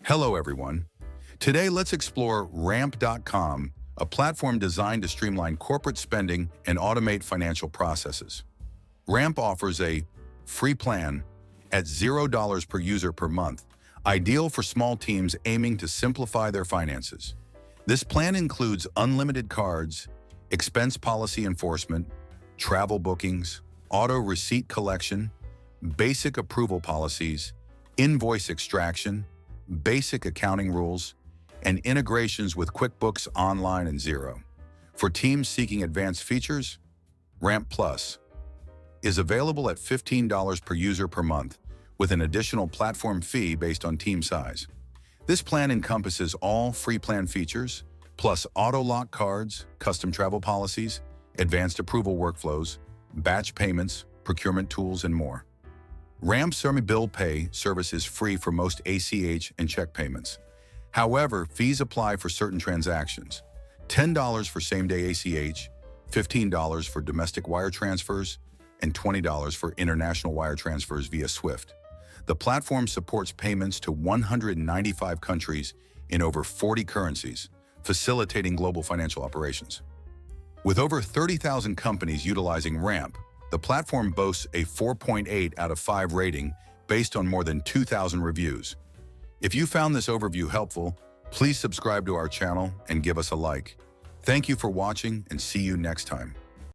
Hello, everyone. Today, let's explore Ramp.com, a platform designed to streamline corporate spending and automate financial processes. Ramp offers a free plan at $0 per user per month, ideal for small teams aiming to simplify their finances. This plan includes unlimited cards, expense policy enforcement, travel bookings, auto receipt collection, basic approval policies, invoice extraction, basic accounting rules, and integrations with QuickBooks Online and Xero. For teams seeking advanced features, Ramp Plus is available at $15 per user per month, with an additional platform fee based on team size. This plan encompasses all free plan features, plus auto-lock cards, custom travel policies, advanced approval workflows, batch payments, procurement tools, and more. Ramp's bill pay service is free for most ACH and check payments. However, fees apply for certain transactions: $10 for same-day ACH, $15 for domestic wire transfers, and $20 for international wire transfers via SWIFT. The platform supports payments to 195 countries in over 40 currencies, facilitating global financial operations. With over 30,000 companies utilizing Ramp, the platform boasts a 4.8 out of 5 rating based on more than 2,000 reviews. If you found this overview helpful, please subscribe to our channel and give us a like. Thank you for watching, and see you next time.